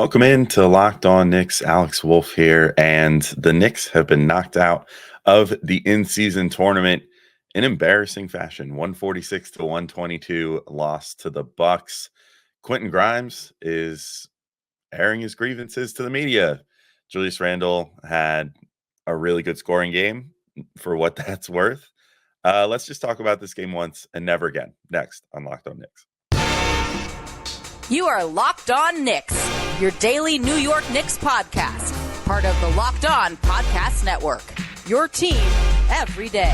Welcome in to Locked On Knicks. Alex Wolf here, and the Knicks have been knocked out of the in-season tournament in embarrassing fashion. 146 to 122 loss to the Bucks. Quentin Grimes is airing his grievances to the media. Julius Randle had a really good scoring game for what that's worth. Let's just talk about this game once and never again. Next on Locked On Knicks. You are Locked On Knicks, your daily New York Knicks podcast, part of the Locked On Podcast Network, your team every day.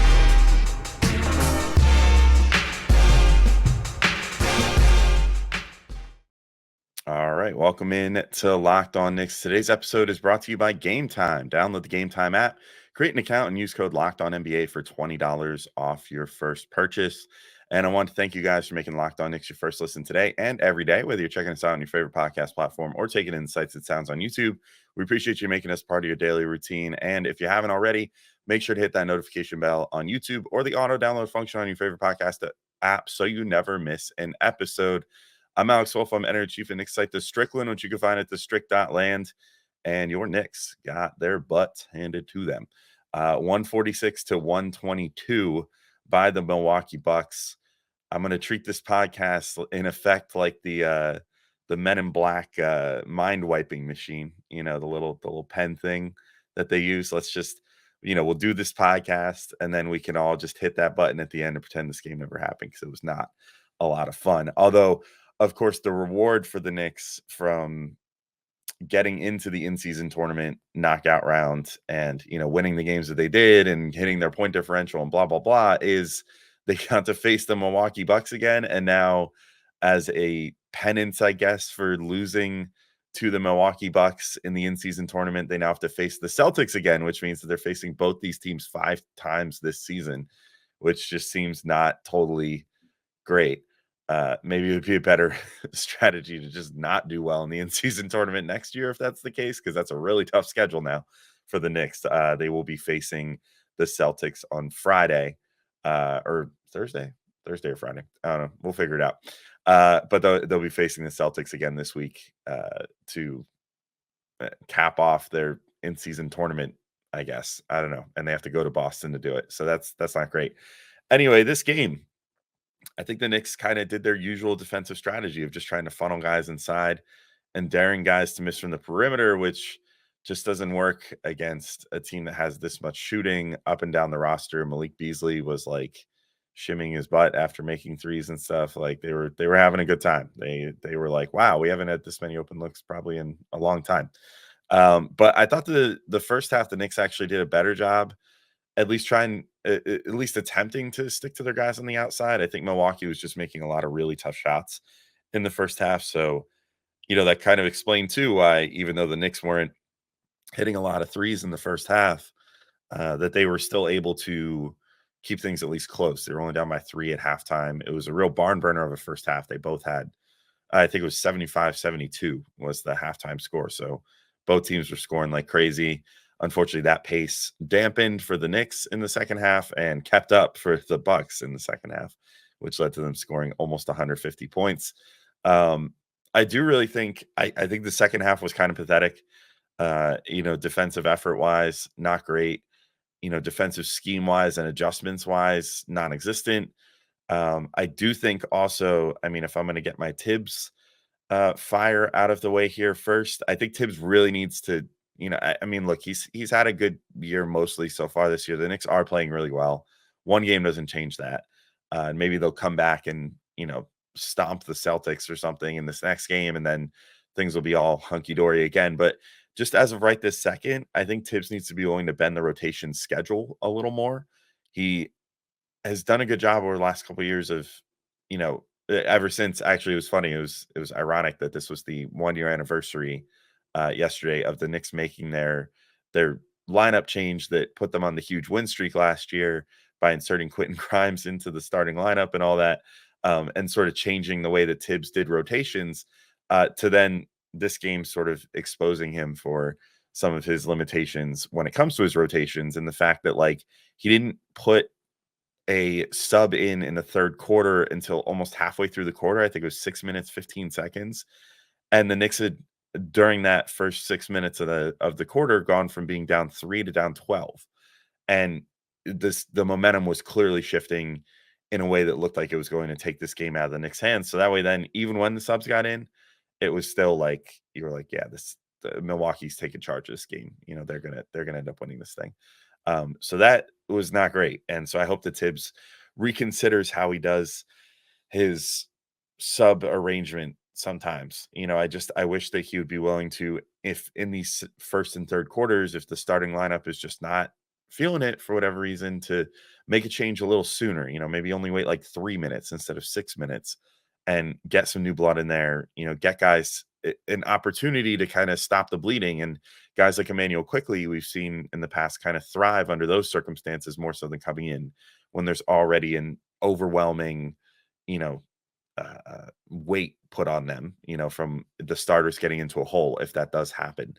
All right, welcome in to Locked On Knicks. Today's episode is brought to you by Gametime. Download the Gametime app, create an account, and use code LOCKEDONNBA for $20 off your first purchase. And I want to thank you guys for making Locked On Knicks your first listen today and every day, whether you're checking us out on your favorite podcast platform or taking in sights and sounds on YouTube. We appreciate you making us part of your daily routine. And if you haven't already, make sure to hit that notification bell on YouTube or the auto download function on your favorite podcast app so you never miss an episode. I'm Alex Wolf. I'm editor-in-chief of Knicks site The Strickland, which you can find at thestrick.land. And your Knicks got their butts handed to them. 146 to 122 by the Milwaukee Bucks. I'm going to treat this podcast in effect like the Men in Black mind wiping machine. You know, the little pen thing that they use. Let's just, we'll do this podcast and then we can all just hit that button at the end and pretend this game never happened because it was not a lot of fun. Although, of course, the reward for the Knicks from getting into the in-season tournament knockout round and, winning the games that they did and hitting their point differential and blah, blah, blah is they got to face the Milwaukee Bucks again. And now as a penance, I guess, for losing to the Milwaukee Bucks in the in-season tournament, they now have to face the Celtics again, which means that they're facing both these teams 5 times this season, which just seems not totally great. Maybe it would be a better strategy to just not do well in the in-season tournament next year if that's the case, because that's a really tough schedule now for the Knicks. They will be facing the Celtics on Friday or Thursday or Friday. I don't know. We'll figure it out. But they'll be facing the Celtics again this week to cap off their in-season tournament, I guess. I don't know. And they have to go to Boston to do it. So that's not great. Anyway, this game, I think the Knicks kind of did their usual defensive strategy of just trying to funnel guys inside and daring guys to miss from the perimeter, which just doesn't work against a team that has this much shooting up and down the roster. Malik Beasley was like shimming his butt after making threes and stuff. Like they were having a good time. They were like, wow, we haven't had this many open looks probably in a long time. But I thought the first half, the Knicks actually did a better job, at least attempting to stick to their guys on the outside. I think Milwaukee was just making a lot of really tough shots in the first half. So, that kind of explained too why, even though the Knicks weren't hitting a lot of threes in the first half, that they were still able to keep things at least close. They were only down by 3 at halftime. It was a real barn burner of a first half. They both had, I think it was 75-72 was the halftime score. So both teams were scoring like crazy. Unfortunately, that pace dampened for the Knicks in the second half and kept up for the Bucks in the second half, which led to them scoring almost 150 points. I do really think I think the second half was kind of pathetic. Defensive effort wise, not great. Defensive scheme wise and adjustments wise, non-existent. I do think also, if I'm going to get my Tibbs fire out of the way here first, I think Tibbs really needs to. Look, he's had a good year mostly so far this year. The Knicks are playing really well. One game doesn't change that. And maybe they'll come back and, stomp the Celtics or something in this next game, and then things will be all hunky-dory again. But just as of right this second, I think Tibbs needs to be willing to bend the rotation schedule a little more. He has done a good job over the last couple of years of, ever since. Actually, it was funny. It was ironic that this was the 1-year anniversary yesterday of the Knicks making their lineup change that put them on the huge win streak last year by inserting Quentin Grimes into the starting lineup and all that, and sort of changing the way that Tibbs did rotations, to then this game sort of exposing him for some of his limitations when it comes to his rotations, and the fact that like he didn't put a sub in the third quarter until almost halfway through the quarter. I think it was 6 minutes, 15 seconds. And the Knicks had during that first 6 minutes of the quarter, gone from being down 3 to down 12. And the momentum was clearly shifting in a way that looked like it was going to take this game out of the Knicks' hands. So that way, then even when the subs got in, it was still like you were like, yeah, Milwaukee's taking charge of this game. They're gonna end up winning this thing. So that was not great. And so I hope that Tibbs reconsiders how he does his sub arrangement sometimes. I wish that he would be willing to, if in these first and third quarters, if the starting lineup is just not feeling it for whatever reason, to make a change a little sooner. Maybe only wait like 3 minutes instead of 6 minutes and get some new blood in there. Get guys an opportunity to kind of stop the bleeding. And guys like Emmanuel Quickly, we've seen in the past kind of thrive under those circumstances more so than coming in when there's already an overwhelming, you know, weight put on them, from the starters getting into a hole if that does happen.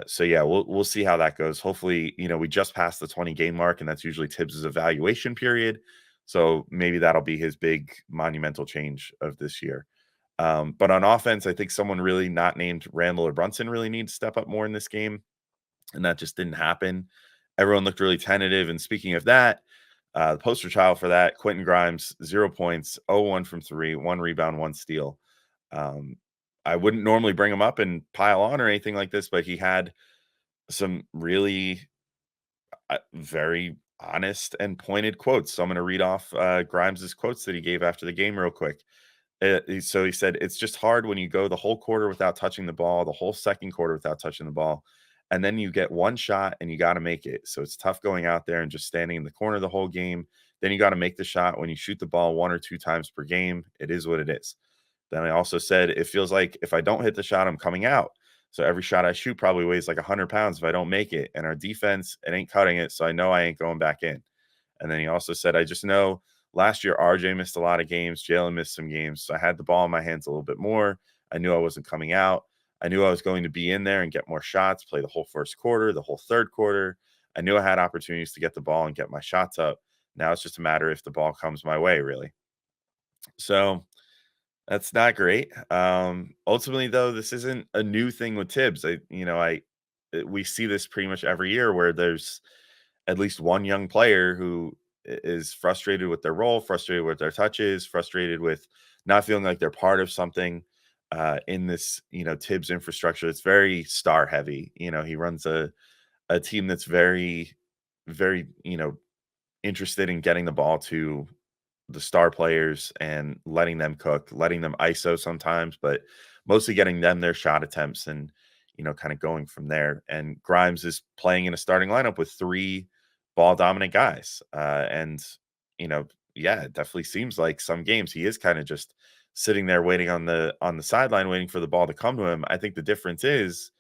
So yeah, we'll see how that goes. Hopefully, we just passed the 20 game mark, and that's usually Tibbs's evaluation period. So maybe that'll be his big monumental change of this year. But on offense, I think someone really not named Randle or Brunson really needs to step up more in this game, and that just didn't happen. Everyone looked really tentative. And speaking of that, the poster child for that, Quentin Grimes, 0 points, 0-1 from 3, 1 rebound, 1 steal. I wouldn't normally bring him up and pile on or anything like this, but he had some really very honest and pointed quotes. So I'm going to read off Grimes's quotes that he gave after the game real quick. So he said, "It's just hard when you go the whole quarter without touching the ball, the whole second quarter without touching the ball, and then you get one shot and you got to make it. So it's tough going out there and just standing in the corner the whole game. Then you got to make the shot when you shoot the ball 1 or 2 times per game. It is what it is." Then I also said, "It feels like if I don't hit the shot, I'm coming out. So every shot I shoot probably weighs like 100 pounds if I don't make it. And our defense, it ain't cutting it. So I know I ain't going back in." And then he also said, "I just know last year RJ missed a lot of games. Jalen missed some games. So I had the ball in my hands a little bit more. I knew I wasn't coming out. I knew I was going to be in there and get more shots, play the whole first quarter, the whole third quarter. I knew I had opportunities to get the ball and get my shots up. Now it's just a matter if the ball comes my way, really." So that's not great. Ultimately, though, this isn't a new thing with Tibbs. We see this pretty much every year where there's at least one young player who is frustrated with their role, frustrated with their touches, frustrated with not feeling like they're part of something in this, Tibbs infrastructure. It's very star heavy. He runs a team that's very, very, interested in getting the ball to the star players and letting them cook, letting them ISO sometimes, but mostly getting them their shot attempts and, kind of going from there. And Grimes is playing in a starting lineup with 3 ball dominant guys. Yeah, it definitely seems like some games he is kind of just sitting there waiting on the sideline, waiting for the ball to come to him. I think the difference is,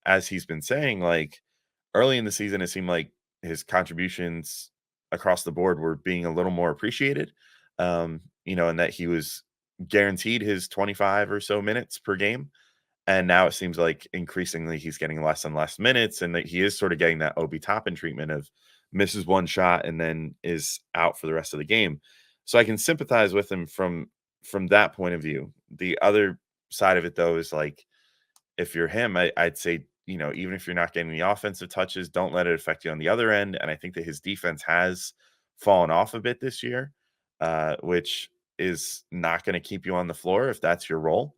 as he's been saying, like early in the season, it seemed like his contributions across the board were being a little more appreciated. And that he was guaranteed his 25 or so minutes per game. And now it seems like increasingly he's getting less and less minutes, and that he is sort of getting that Obi Toppin treatment of misses one shot and then is out for the rest of the game. So I can sympathize with him from that point of view. The other side of it, though, is like, if you're him, I'd say, even if you're not getting the offensive touches, don't let it affect you on the other end. And I think that his defense has fallen off a bit this year, which is not going to keep you on the floor if that's your role.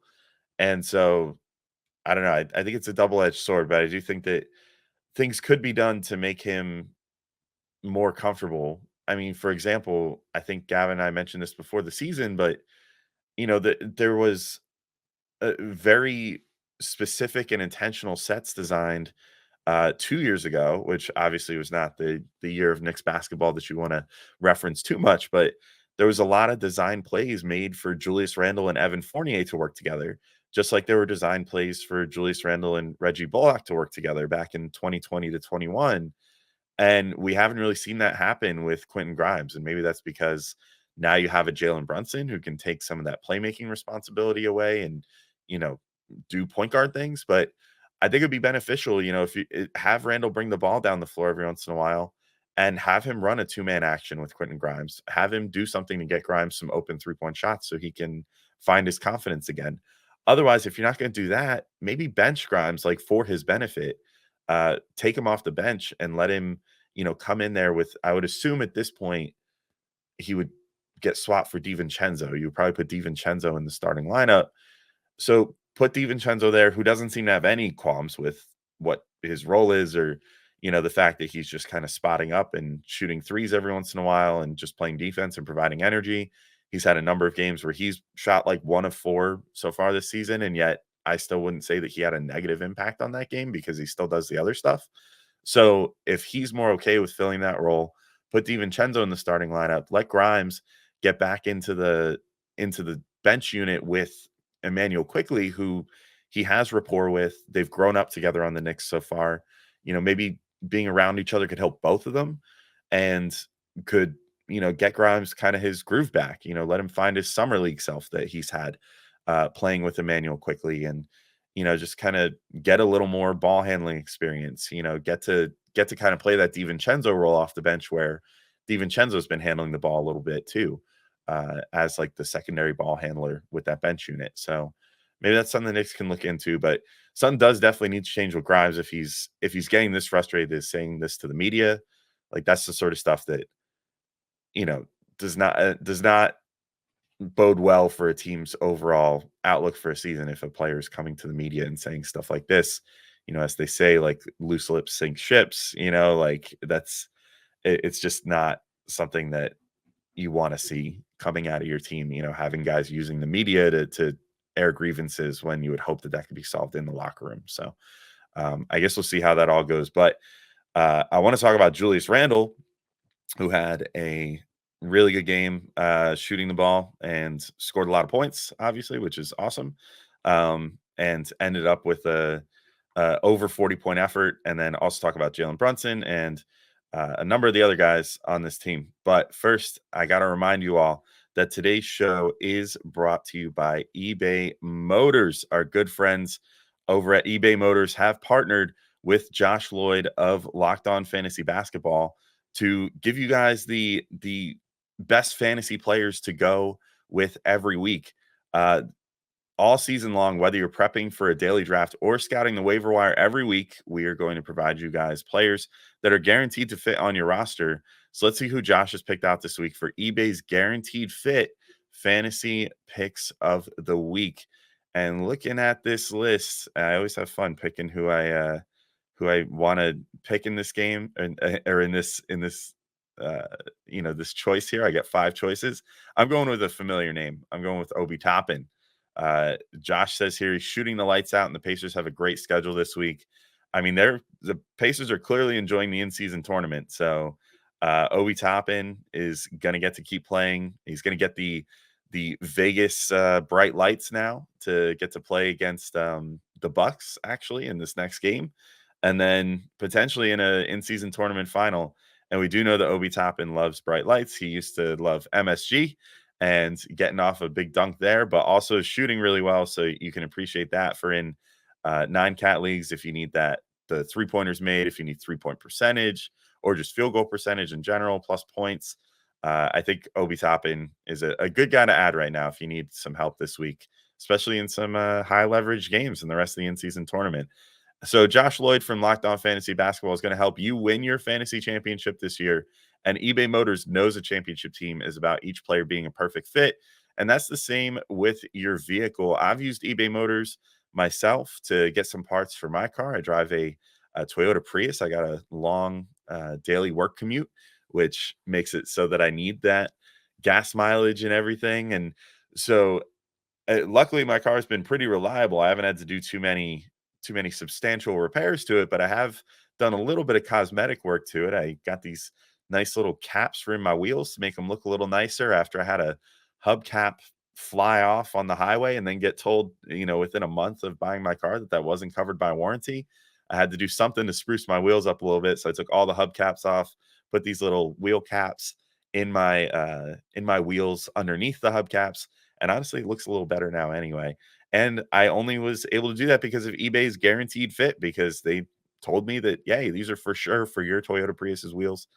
And so I don't know. I think it's a double-edged sword, but I do think that things could be done to make him more comfortable. I mean, for example, I think Gavin and I mentioned this before the season, but there was a very specific and intentional sets designed 2 years ago, which obviously was not the year of Knicks basketball that you want to reference too much, but there was a lot of design plays made for Julius Randle and Evan Fournier to work together, just like there were design plays for Julius Randle and Reggie Bullock to work together back in 2020 to 21. And we haven't really seen that happen with Quentin Grimes. And maybe that's because now you have a Jalen Brunson who can take some of that playmaking responsibility away and, do point guard things. But I think it'd be beneficial, if you have Randall bring the ball down the floor every once in a while and have him run a 2-man action with Quentin Grimes, have him do something to get Grimes some open 3-point shots so he can find his confidence again. Otherwise, if you're not going to do that, maybe bench Grimes like for his benefit. Take him off the bench and let him, come in there with. I would assume at this point he would get swapped for DiVincenzo. You would probably put DiVincenzo in the starting lineup. So put DiVincenzo there, who doesn't seem to have any qualms with what his role is, or the fact that he's just kind of spotting up and shooting threes every once in a while and just playing defense and providing energy. He's had a number of games where he's shot like 1 of 4 so far this season, and yet I still wouldn't say that he had a negative impact on that game because he still does the other stuff. So if he's more okay with filling that role, put DiVincenzo in the starting lineup, let Grimes get back into the bench unit with Emmanuel Quickly, who he has rapport with. They've grown up together on the Knicks so far. Maybe being around each other could help both of them and could, get Grimes kind of his groove back, let him find his summer league self that he's had playing with Emmanuel Quickly, and, just kind of get a little more ball handling experience, get to kind of play that DiVincenzo role off the bench where DiVincenzo's been handling the ball a little bit too, as like the secondary ball handler with that bench unit. So maybe that's something the Knicks can look into, but something does definitely need to change with Grimes if he's getting this frustrated, is saying this to the media. Like that's the sort of stuff that, does not bode well for a team's overall outlook for a season if a player is coming to the media and saying stuff like this. As they say, like loose lips sink ships, like it's just not something that you want to see coming out of your team, having guys using the media to air grievances when you would hope that that could be solved in the locker room. So I guess we'll see how that all goes. But I want to talk about Julius Randle, who had a really good game shooting the ball and scored a lot of points, obviously, which is awesome. And ended up with a over 40-point effort. And then also talk about Jalen Brunson and a number of the other guys on this team. But first, I got to remind you all that today's show is brought to you by eBay Motors. Our good friends over at eBay Motors have partnered with Josh Lloyd of Locked On Fantasy Basketball to give you guys the best fantasy players to go with every week. All season long, whether you're prepping for a daily draft or scouting the waiver wire every week, we are going to provide you guys players that are guaranteed to fit on your roster. So let's see who Josh has picked out this week for eBay's Guaranteed Fit Fantasy Picks of the Week. And looking at this list, I always have fun picking who I want to pick in this game, or in this this choice here. I get 5 choices. I'm going with a familiar name. I'm going with Obi Toppin. Josh says here he's shooting the lights out, and the Pacers have a great schedule this week. I mean, the Pacers are clearly enjoying the in-season tournament. So Obi Toppin is going to get to keep playing. He's going to get the Vegas bright lights now to get to play against the Bucks actually in this next game, and then potentially in a in-season tournament final. And we do know that Obi Toppin loves bright lights. He used to love MSG and getting off a big dunk there, but also shooting really well. So you can appreciate that for in 9-cat leagues if you need the 3-pointers made, if you need 3-point percentage or just field goal percentage in general, plus points. I think Obi Toppin is a good guy to add right now if you need some help this week, especially in some high leverage games in the rest of the in-season tournament. So Josh Lloyd from Locked On Fantasy Basketball is going to help you win your fantasy championship this year. And eBay Motors knows a championship team is about each player being a perfect fit. And that's the same with your vehicle. I've used eBay Motors myself to get some parts for my car. I drive a Toyota Prius. I got a long daily work commute, which makes it so that I need that gas mileage and everything. And so luckily my car has been pretty reliable. I haven't had to do too many substantial repairs to it, but I have done a little bit of cosmetic work to it. I got these nice little caps for in my wheels to make them look a little nicer after I had a hubcap fly off on the highway and then get told, within a month of buying my car that wasn't covered by warranty. I had to do something to spruce my wheels up a little bit. So I took all the hubcaps off, put these little wheel caps in my wheels underneath the hubcaps. And honestly, it looks a little better now anyway. And I only was able to do that because of eBay's Guaranteed Fit, because they told me that, yay, these are for sure for your Toyota Prius's wheels.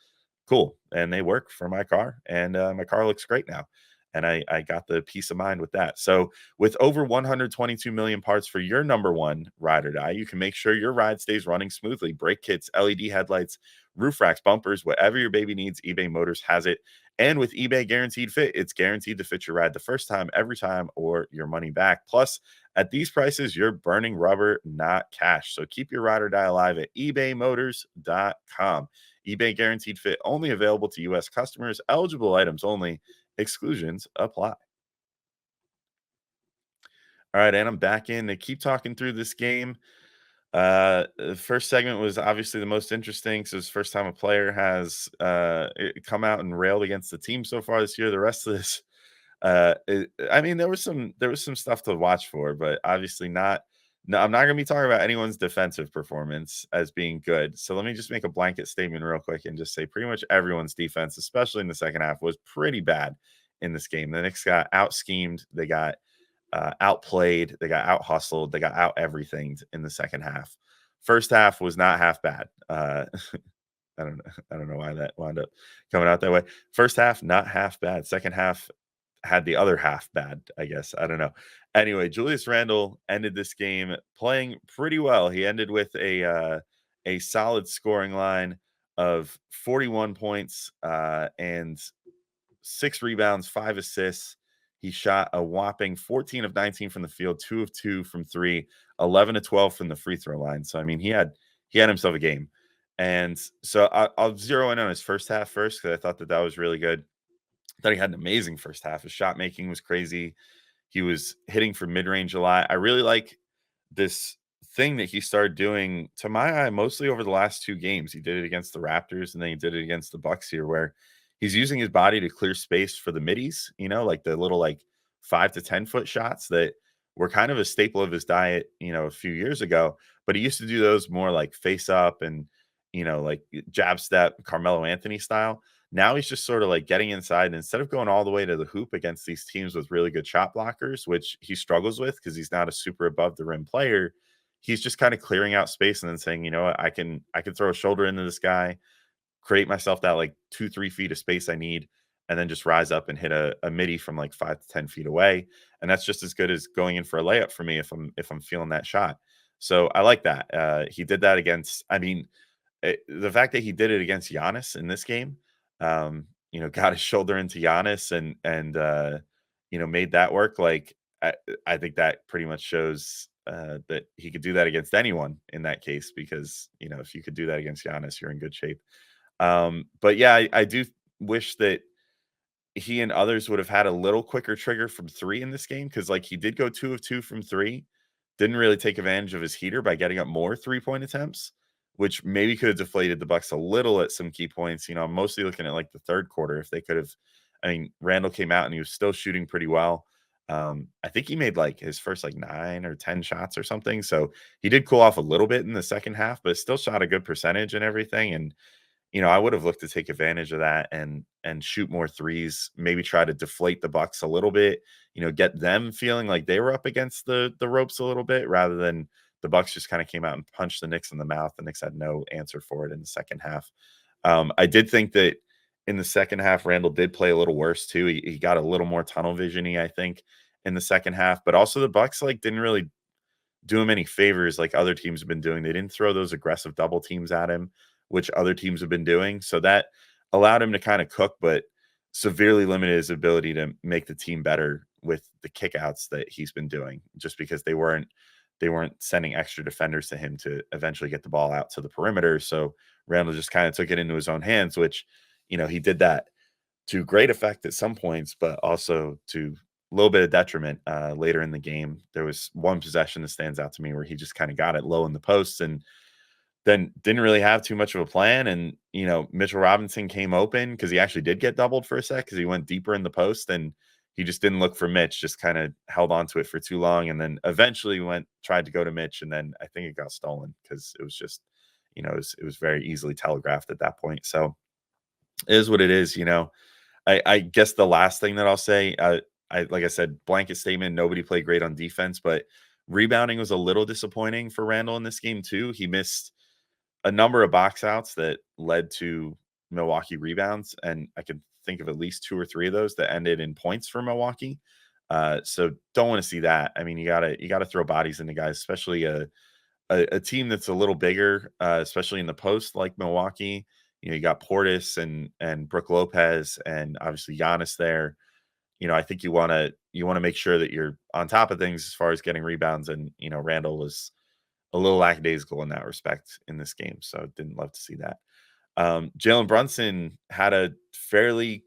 Cool. And they work for my car. And my car looks great now. And I got the peace of mind with that. So with over 122 million parts for your number one ride or die, you can make sure your ride stays running smoothly. Brake kits, LED headlights, roof racks, bumpers, whatever your baby needs, eBay Motors has it. And with eBay Guaranteed Fit, it's guaranteed to fit your ride the first time, every time, or your money back. Plus, at these prices, you're burning rubber, not cash. So keep your ride or die alive at ebaymotors.com. eBay Guaranteed Fit only available to U.S. customers. Eligible items only. Exclusions apply. All right, and I'm back in to keep talking through this game. The first segment was obviously the most interesting. So it's the first time a player has come out and railed against the team so far this year. The rest of this, I mean, there was some stuff to watch for, but obviously not. No, I'm not going to be talking about anyone's defensive performance as being good. So let me just make a blanket statement real quick and just say pretty much everyone's defense, especially in the second half, was pretty bad in this game. The Knicks got out schemed. They got outplayed, they got out hustled, they got out everything in the second half. First half was not half bad. I don't know why that wound up coming out that way. First half, not half bad. Second half had the other half bad, I guess. I don't know. Anyway, Julius Randle ended this game playing pretty well. He ended with a solid scoring line of 41 points and 6 rebounds, 5 assists. He shot a whopping 14 of 19 from the field, 2 of 2 from 3, 11 of 12 from the free throw line. So I mean, he had himself a game. And so I'll zero in on his first half first because I thought that was really good. I thought he had an amazing first half. His shot making was crazy. He was hitting from mid range a lot. I really like this thing that he started doing, to my eye, mostly over the last 2 games. He did it against the Raptors and then he did it against the Bucks here, where he's using his body to clear space for the middies, like the little 5 to 10 foot shots that were kind of a staple of his diet, a few years ago. But he used to do those more like face up and, like jab step, Carmelo Anthony style. Now he's just sort of like getting inside, and instead of going all the way to the hoop against these teams with really good shot blockers, which he struggles with because he's not a super above the rim player, he's just kind of clearing out space and then saying, you know what, I can throw a shoulder into this guy, create myself that 2-3 feet of space I need, and then just rise up and hit a midi from 5 to 10 feet away. And that's just as good as going in for a layup for me if I'm feeling that shot. So I like that. He did that against, the fact that he did it against Giannis in this game, got his shoulder into Giannis and made that work. I think that pretty much shows that he could do that against anyone in that case, because, if you could do that against Giannis, you're in good shape. But yeah, I do wish that he and others would have had a little quicker trigger from 3 in this game, because he did go 2 of 2 from 3, didn't really take advantage of his heater by getting up more 3-point attempts, which maybe could have deflated the Bucks a little at some key points. I'm mostly looking at the third quarter. If they could have, Randall came out and he was still shooting pretty well. I think he made his first 9 or 10 shots or something. So he did cool off a little bit in the second half, but still shot a good percentage and everything. And I would have looked to take advantage of that and shoot more threes, maybe try to deflate the Bucks a little bit, get them feeling like they were up against the ropes a little bit, rather than the Bucks just kind of came out and punched the Knicks in the mouth. The Knicks had no answer for it in the second half. I did think that in the second half, Randall did play a little worse too. He got a little more tunnel vision-y, I think, in the second half, but also the Bucks didn't really do him any favors like other teams have been doing. They didn't throw those aggressive double teams at him, which other teams have been doing. So that allowed him to kind of cook, but severely limited his ability to make the team better with the kickouts that he's been doing, just because they weren't sending extra defenders to him to eventually get the ball out to the perimeter. So Randall just kind of took it into his own hands, which, he did that to great effect at some points, but also to a little bit of detriment later in the game. There was one possession that stands out to me where he just kind of got it low in the post and then didn't really have too much of a plan. And, Mitchell Robinson came open because he actually did get doubled for a sec because he went deeper in the post, and he just didn't look for Mitch, just kind of held on to it for too long. And then eventually tried to go to Mitch. And then I think it got stolen because it was just, it was very easily telegraphed at that point. So it is what it is. I guess the last thing that I'll say, like I said, blanket statement, nobody played great on defense, but rebounding was a little disappointing for Randall in this game too. He missed a number of box outs that led to Milwaukee rebounds, and I could think of at least 2 or 3 of those that ended in points for Milwaukee. So don't want to see that. I mean, you gotta throw bodies into guys, especially a team that's a little bigger, especially in the post like Milwaukee. You got Portis and Brook Lopez and obviously Giannis there. I think you want to make sure that you're on top of things as far as getting rebounds. And Randall was a little lackadaisical in that respect in this game, so didn't love to see that. Jalen Brunson had a fairly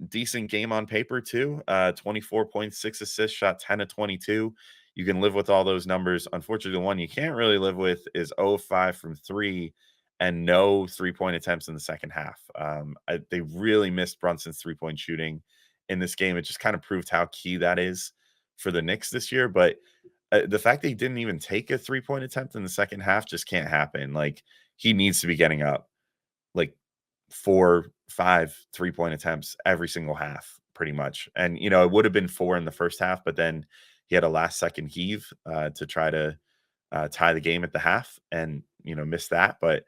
decent game on paper too. 24.6 assists, shot 10 of 22. You can live with all those numbers. Unfortunately, the one you can't really live with is 0 of 5 from 3 and no 3-point attempts in the second half. They really missed Brunson's 3-point shooting in this game. It just kind of proved how key that is for the Knicks this year. But the fact that he didn't even take a 3-point attempt in the second half just can't happen. Like, he needs to be getting up like 4, 5 3-point attempts every single half, pretty much. And it would have been 4 in the first half, but then he had a last second heave to try to tie the game at the half, and missed that. But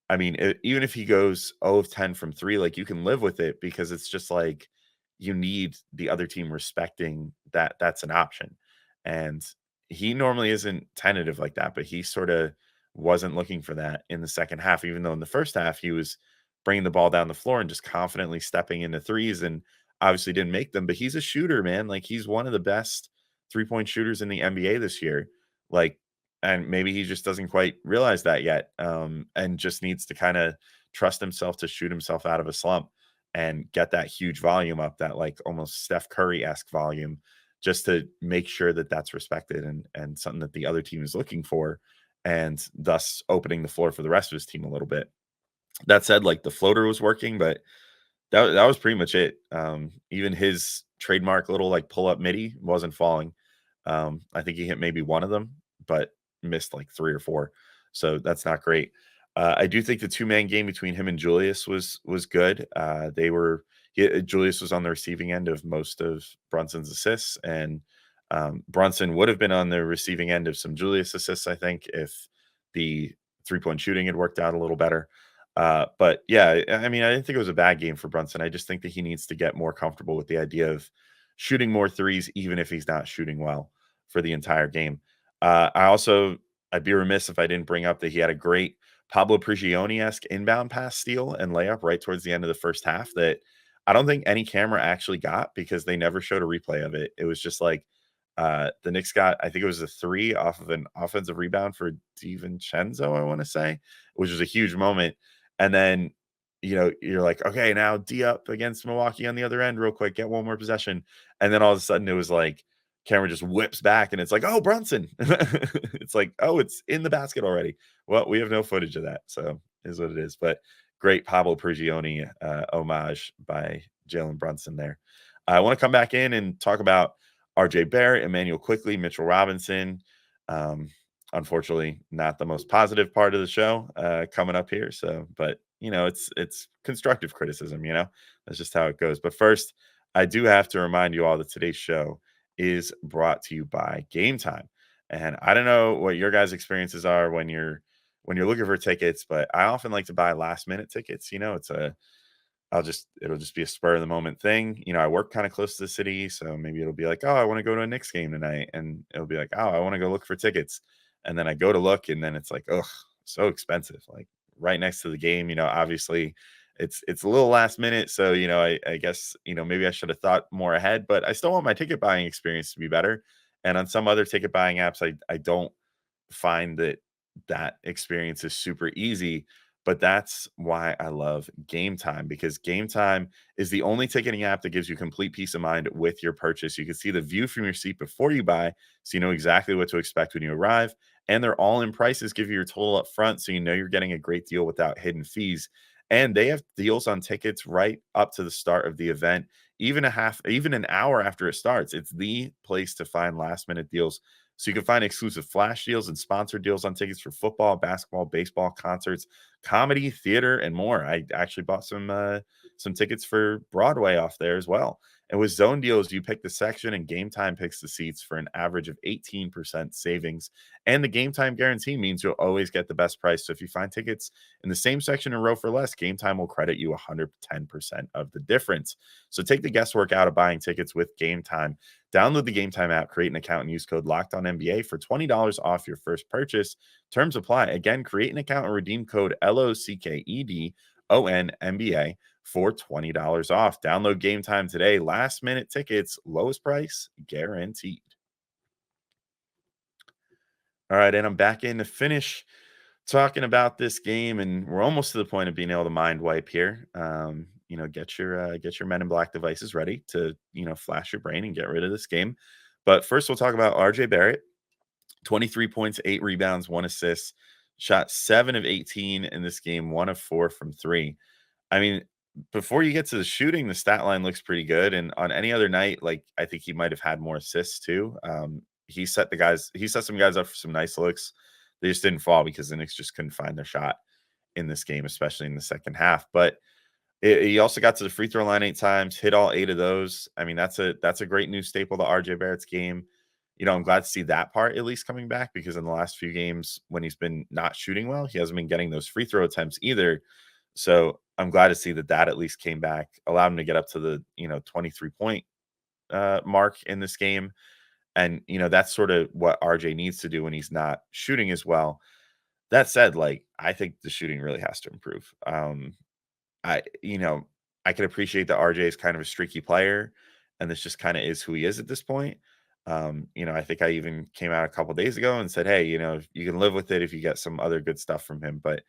I mean, even if he goes 0 of 10 from 3, like, you can live with it, because it's just like you need the other team respecting that that's an option. And he normally isn't tentative like that, but he sort of wasn't looking for that in the second half, even though in the first half he was bringing the ball down the floor and just confidently stepping into threes, and obviously didn't make them. But he's a shooter, man. Like, he's one of the best 3-point shooters in the NBA this year. Like, and maybe he just doesn't quite realize that yet, and just needs to kind of trust himself to shoot himself out of a slump and get that huge volume up, that like almost Steph Curry-esque volume, just to make sure that that's respected and something that the other team is looking for, and thus opening the floor for the rest of his team a little bit. That said, like, the floater was working, but that was pretty much it. Even his trademark little like pull up midi wasn't falling. I think he hit maybe one of them, but missed like 3 or 4. So that's not great. I do think the 2-man game between him and Julius was good. Julius was on the receiving end of most of Brunson's assists, and Brunson would have been on the receiving end of some Julius assists, I think, if the 3-point shooting had worked out a little better. But yeah, I mean, I didn't think it was a bad game for Brunson. I just think that he needs to get more comfortable with the idea of shooting more threes, even if he's not shooting well for the entire game. I'd be remiss if I didn't bring up that he had a great Pablo Prigioni-esque inbound pass steal and layup right towards the end of the first half that I don't think any camera actually got, because they never showed a replay of it. It was just like the Knicks got, I think it was a 3 off of an offensive rebound for DiVincenzo, I want to say, which was a huge moment. And then, you're like, okay, now D up against Milwaukee on the other end real quick, get one more possession. And then all of a sudden it was like, camera just whips back and it's like, oh, Brunson. It's like, oh, it's in the basket already. Well, we have no footage of that, so is what it is. But great Pablo Prigioni homage by Jalen Brunson there. I want to come back in and talk about RJ Barrett, Emmanuel Quickley, Mitchell Robinson. Unfortunately, not the most positive part of the show coming up here. So, but it's constructive criticism. That's just how it goes. But first, I do have to remind you all that today's show is brought to you by Gametime. And I don't know what your guys' experiences are when you're looking for tickets, but I often like to buy last minute tickets. It'll just be a spur of the moment thing. I work kind of close to the city, so maybe it'll be like, oh, I want to go to a Knicks game tonight, and it'll be like, oh, I want to go look for tickets, and then I go to look, and then it's like, oh, so expensive, like right next to the game. Obviously it's a little last minute, so I guess maybe I should have thought more ahead, but I still want my ticket buying experience to be better. And on some other ticket buying apps, I don't find that experience is super easy. But that's why I love Gametime, because Gametime is the only ticketing app that gives you complete peace of mind with your purchase. You can see the view from your seat before you buy, so you know exactly what to expect when you arrive. And their all-in prices give you your total up front, so you know you're getting a great deal without hidden fees. And they have deals on tickets right up to the start of the event, even an hour after it starts. It's the place to find last-minute deals. So you can find exclusive flash deals and sponsored deals on tickets for football, basketball, baseball, concerts, comedy, theater, and more. I actually bought some tickets for Broadway off there as well. And with zone deals, you pick the section and Game Time picks the seats for an average of 18% savings. And the Game Time guarantee means you'll always get the best price. So if you find tickets in the same section and row for less, Game Time will credit you 110% of the difference. So take the guesswork out of buying tickets with Game Time. Download the Game Time app, create an account, and use code LOCKEDONNBA for $20 off your first purchase. Terms apply. Again, create an account and redeem code LOCKEDONNBA for $20 off. Download Game Time today. Last minute tickets, lowest price guaranteed. All right, and I'm back in to finish talking about this game, and we're almost to the point of being able to mind wipe here. Get your Men in Black devices ready to flash your brain and get rid of this game. But first, we'll talk about RJ Barrett. 23 points, 8 rebounds, 1 assist, shot 7 of 18 in this game, 1 of 4 from 3. I mean, before you get to the shooting, the stat line looks pretty good. And on any other night, like I think he might have had more assists too. He set some guys up for some nice looks. They just didn't fall because the Knicks just couldn't find their shot in this game, especially in the second half. But he also got to the free throw line 8 times, hit all 8 of those. I mean, that's a great new staple to RJ Barrett's game. I'm glad to see that part at least coming back, because in the last few games when he's been not shooting well, he hasn't been getting those free throw attempts either. So I'm glad to see that at least came back, allowed him to get up to the 23 point mark in this game. And that's sort of what RJ needs to do when he's not shooting as well. That said, I think the shooting really has to improve. I could appreciate that RJ is kind of a streaky player, and this just kind of is who he is at this point. I think I even came out a couple days ago and said, hey, you can live with it if you get some other good stuff from him. But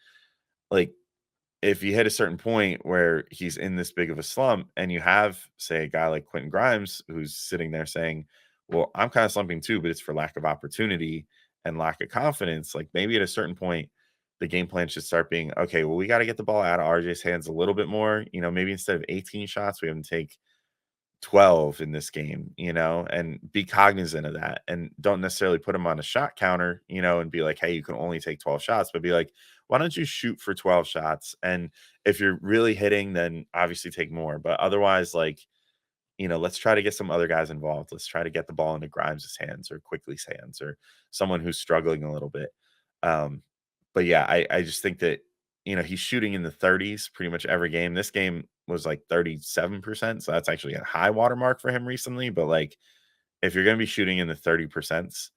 if you hit a certain point where he's in this big of a slump, and you have, say, a guy like Quentin Grimes who's sitting there saying, well, I'm kind of slumping too, but it's for lack of opportunity and lack of confidence. Maybe at a certain point, the game plan should start being, okay, well, we got to get the ball out of RJ's hands a little bit more. Maybe instead of 18 shots, we have him take 12 in this game, and be cognizant of that, and don't necessarily put him on a shot counter, and be like, hey, you can only take 12 shots, but be like, why don't you shoot for 12 shots? And if you're really hitting, then obviously take more. But otherwise, let's try to get some other guys involved. Let's try to get the ball into Grimes' hands or Quickly's hands or someone who's struggling a little bit. But yeah, I just think that, he's shooting in the 30s pretty much every game. This game was 37%. So that's actually a high watermark for him recently. But if you're going to be shooting in the 30%,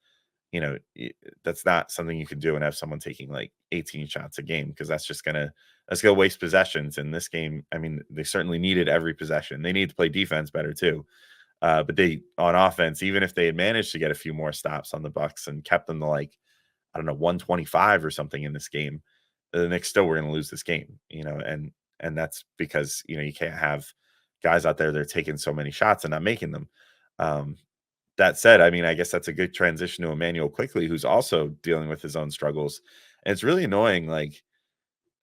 that's not something you could do and have someone taking 18 shots a game, because that's going to waste possessions in this game. I mean, they certainly needed every possession. They need to play defense better too. But they, on offense, even if they had managed to get a few more stops on the Bucks and kept them to 125 or something in this game, the Knicks still were going to lose this game, and that's because, you can't have guys out there that are taking so many shots and not making them. That said, I mean, I guess that's a good transition to Emmanuel Quickly, who's also dealing with his own struggles. And it's really annoying,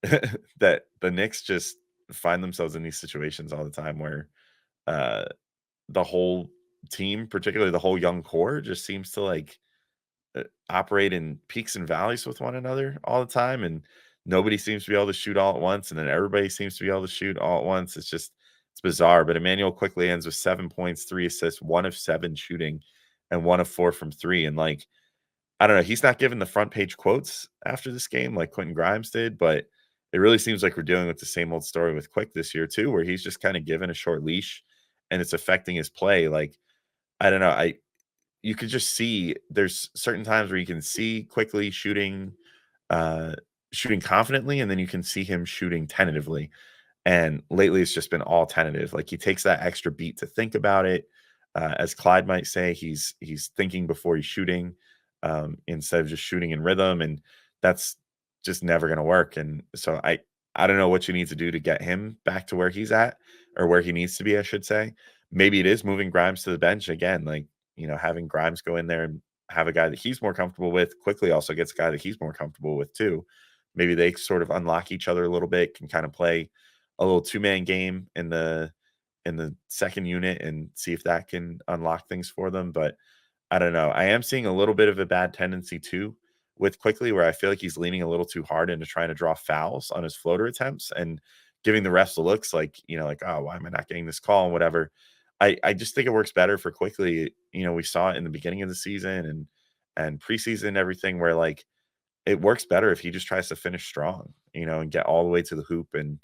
that the Knicks just find themselves in these situations all the time where the whole team, particularly the whole young core, just seems to operate in peaks and valleys with one another all the time, and nobody seems to be able to shoot all at once, and then everybody seems to be able to shoot all at once. It's bizarre. But Emmanuel quickly ends with 7 points, 3 assists, 1 of 7 shooting, and 1 of 4 from 3. And I don't know, he's not given the front page quotes after this game like Quentin Grimes did, but it really seems like we're dealing with the same old story with Quick this year too, where he's just kind of given a short leash and it's affecting his play. I don't know. You could just see there's certain times where you can see Quickly shooting confidently, and then you can see him shooting tentatively. And lately it's just been all tentative. He takes that extra beat to think about it. As Clyde might say, he's thinking before he's shooting, instead of just shooting in rhythm. And that's just never going to work. And so I don't know what you need to do to get him back to where he's at, or where he needs to be, I should say. Maybe it is moving Grimes to the bench again, having Grimes go in there and have a guy that he's more comfortable with. Quickly also gets a guy that he's more comfortable with too. Maybe they sort of unlock each other a little bit, can kind of play a little 2-man game in the second unit and see if that can unlock things for them. But I don't know. I am seeing a little bit of a bad tendency too with Quickly, where I feel like he's leaning a little too hard into trying to draw fouls on his floater attempts and giving the refs the looks oh, why am I not getting this call and whatever. I just think it works better for Quickly. We saw it in the beginning of the season and preseason and everything where like it works better if he just tries to finish strong, and get all the way to the hoop and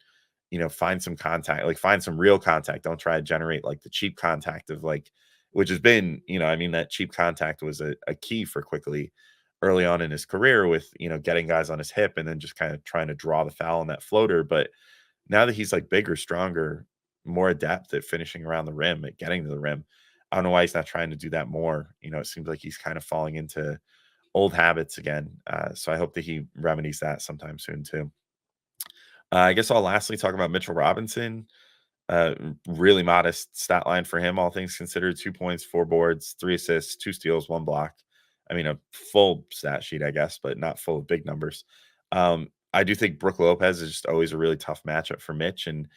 find some contact, like find some real contact. Don't try to generate like the cheap contact of like, which has been, that cheap contact was a key for Quickly early on in his career with, getting guys on his hip and then just kind of trying to draw the foul on that floater. But now that he's like bigger, stronger, more adept at finishing around the rim, at getting to the rim, I don't know why he's not trying to do that more. It seems like he's kind of falling into old habits again. So I hope that he remedies that sometime soon too. I guess I'll lastly talk about Mitchell Robinson. Really modest stat line for him, all things considered: 2 points, 4 boards, 3 assists, 2 steals, 1 block. I mean, a full stat sheet, I guess, but not full of big numbers. I do think Brook Lopez is just always a really tough matchup for Mitch, and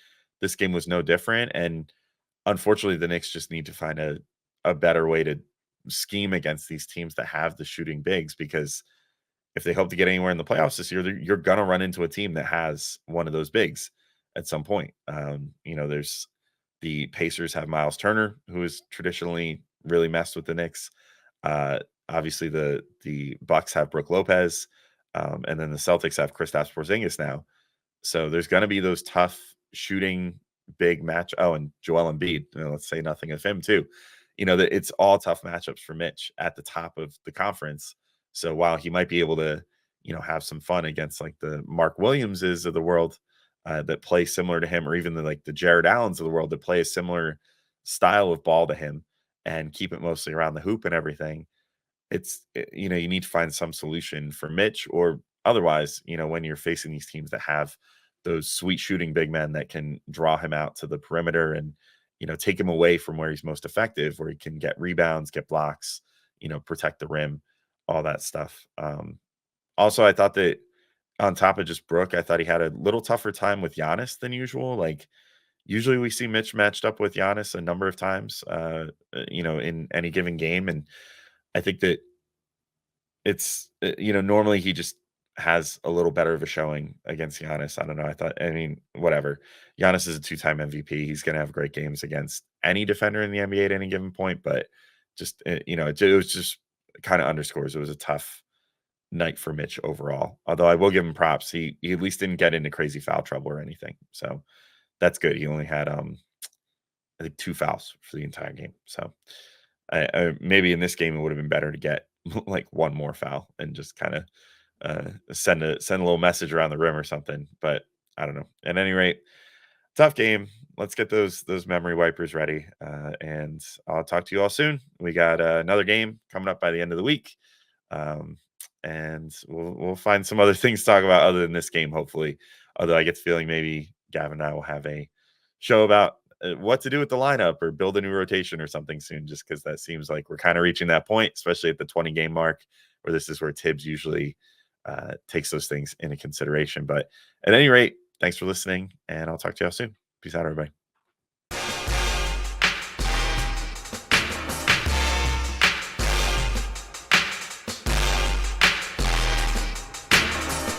this game was no different. And unfortunately, the Knicks just need to find a better way to scheme against these teams that have the shooting bigs, because if they hope to get anywhere in the playoffs this year, you're going to run into a team that has one of those bigs at some point. There's the Pacers have Miles Turner, who is traditionally really messed with the Knicks. Obviously, the Bucks have Brook Lopez, and then the Celtics have Kristaps Porzingis now. So there's going to be those tough shooting big match. Oh, and Joel Embiid. Let's say nothing of him too. That it's all tough matchups for Mitch at the top of the conference. So while he might be able to, have some fun against like the Mark Williamses of the world that play similar to him, or even the Jared Allens of the world that play a similar style of ball to him and keep it mostly around the hoop and everything, you need to find some solution for Mitch, or otherwise, when you're facing these teams that have those sweet shooting big men that can draw him out to the perimeter and, take him away from where he's most effective, where he can get rebounds, get blocks, protect the rim, all that stuff. Also, I thought that on top of just Brook, I thought he had a little tougher time with Giannis than usual. Like usually we see Mitch matched up with Giannis a number of times, in any given game. And I think that it's, normally he just has a little better of a showing against Giannis. I don't know. Whatever. Giannis is a 2-time MVP. He's going to have great games against any defender in the NBA at any given point. But just, it was just kind of underscores it was a tough night for Mitch overall. Although I will give him props. He at least didn't get into crazy foul trouble or anything. So that's good. He only had, I think 2 fouls for the entire game. So maybe in this game, it would have been better to get like 1 more foul and just kind of send a little message around the rim or something. But I don't know. At any rate, tough game. Let's get those memory wipers ready. And I'll talk to you all soon. We got another game coming up by the end of the week. And we'll find some other things to talk about other than this game, hopefully. Although I get the feeling maybe Gavin and I will have a show about what to do with the lineup or build a new rotation or something soon, just because that seems like we're kind of reaching that point, especially at the 20 game mark, where this is where Tibbs usually takes those things into consideration. But at any rate, thanks for listening, and I'll talk to you all soon. Peace out, everybody.